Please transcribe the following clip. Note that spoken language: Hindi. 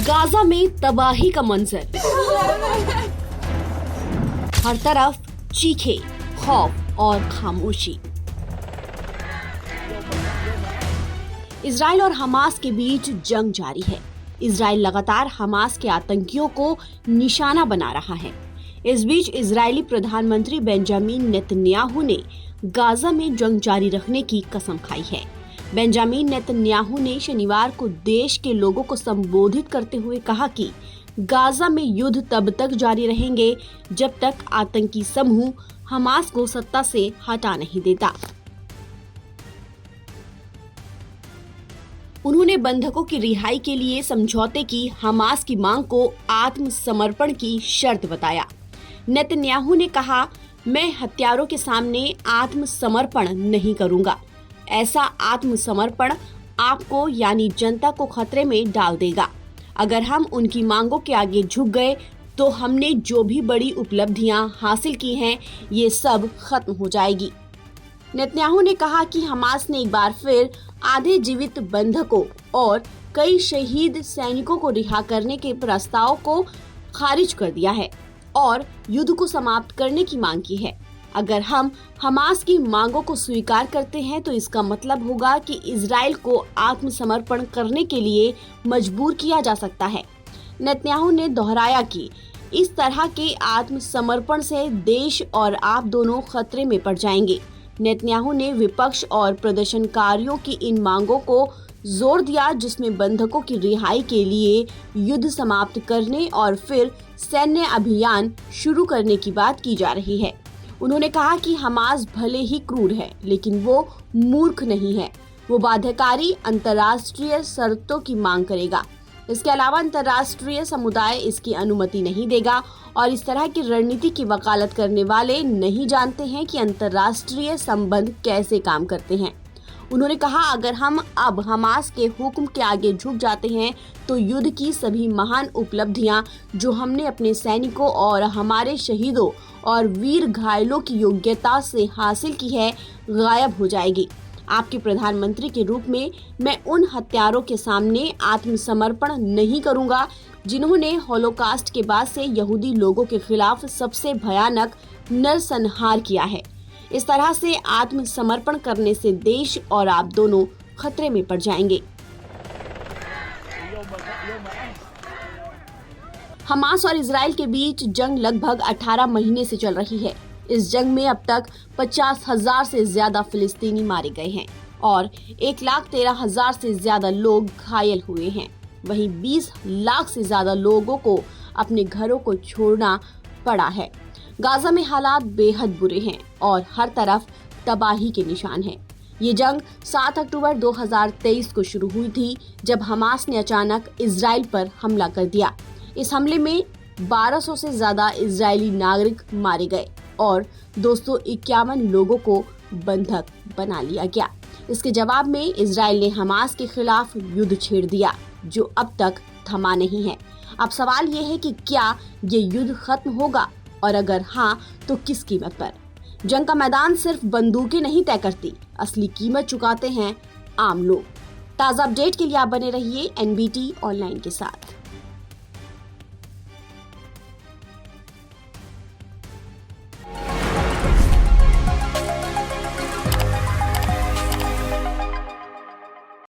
गाजा में तबाही का मंजर, हर तरफ चीखे, खौफ और खामोशी। इजराइल और हमास के बीच जंग जारी है। इजराइल लगातार हमास के आतंकियों को निशाना बना रहा है। इस बीच इजरायली प्रधानमंत्री बेंजामिन नेतन्याहू ने गाजा में जंग जारी रखने की कसम खाई है। बेंजामिन नेतन्याहू ने शनिवार को देश के लोगों को संबोधित करते हुए कहा कि गाजा में युद्ध तब तक जारी रहेंगे जब तक आतंकी समूह हमास को सत्ता से हटा नहीं देता। उन्होंने बंधकों की रिहाई के लिए समझौते की हमास की मांग को आत्मसमर्पण की शर्त बताया। नेतन्याहू ने कहा, मैं हत्यारों के सामने आत्मसमर्पण नहीं करूंगा। ऐसा आत्मसमर्पण आपको यानी जनता को खतरे में डाल देगा। अगर हम उनकी मांगों के आगे झुक गए तो हमने जो भी बड़ी उपलब्धियां हासिल की हैं, ये सब खत्म हो जाएगी। नेतन्याहू ने कहा कि हमास ने एक बार फिर आधे जीवित बंधकों और कई शहीद सैनिकों को रिहा करने के प्रस्ताव को खारिज कर दिया है और युद्ध को समाप्त करने की मांग की है। अगर हम हमास की मांगों को स्वीकार करते हैं तो इसका मतलब होगा कि इजराइल को आत्मसमर्पण करने के लिए मजबूर किया जा सकता है। नेतन्याहू ने दोहराया कि इस तरह के आत्मसमर्पण से देश और आप दोनों खतरे में पड़ जाएंगे। नेतन्याहू ने विपक्ष और प्रदर्शनकारियों की इन मांगों को जोर दिया, जिसमें बंधकों की रिहाई के लिए युद्ध समाप्त करने और फिर सैन्य अभियान शुरू करने की बात की जा रही है। उन्होंने कहा कि हमास भले ही क्रूर है, लेकिन वो मूर्ख नहीं है। वो बाध्यकारी अंतर्राष्ट्रीय शर्तों की मांग करेगा। इसके अलावा अंतर्राष्ट्रीय समुदाय इसकी अनुमति नहीं देगा और इस तरह की रणनीति की वकालत करने वाले नहीं जानते हैं कि अंतर्राष्ट्रीय संबंध कैसे काम करते हैं। उन्होंने कहा, अगर हम अब हमास के हुक्म के आगे झुक जाते हैं तो युद्ध की सभी महान उपलब्धियां जो हमने अपने सैनिकों और हमारे शहीदों और वीर घायलों की योग्यता से हासिल की है, गायब हो जाएगी। आपके प्रधानमंत्री के रूप में मैं उन हत्यारों के सामने आत्मसमर्पण नहीं करूंगा जिन्होंने होलोकास्ट के बाद से यहूदी लोगों के खिलाफ सबसे भयानक नरसंहार किया है। इस तरह से आत्मसमर्पण करने से देश और आप दोनों खतरे में पड़ जाएंगे। हमास और इजराइल के बीच जंग लगभग 18 महीने से चल रही है। इस जंग में अब तक 50,000 से ज्यादा फिलिस्तीनी मारे गए हैं और 1,13,000 से ज्यादा लोग घायल हुए हैं। वहीं 20 लाख से ज्यादा लोगों को अपने घरों को छोड़ना पड़ा है। गाजा में हालात बेहद बुरे हैं और हर तरफ तबाही के निशान हैं। ये जंग 7 अक्टूबर 2023 को शुरू हुई थी, जब हमास ने अचानक इजराइल पर हमला कर दिया। इस हमले में 1200 से ज्यादा इजरायली नागरिक मारे गए और 251 लोगों को बंधक बना लिया गया। इसके जवाब में इजराइल ने हमास के खिलाफ युद्ध छेड़ दिया, जो अब तक थमा नहीं है। अब सवाल ये है कि क्या ये युद्ध खत्म होगा और अगर हाँ तो किस कीमत पर? जंग का मैदान सिर्फ बंदूकें नहीं तय करती, असली कीमत चुकाते हैं आम लोग। ताज़ा अपडेट के लिए आप बने रहिए NBT ऑनलाइन के साथ।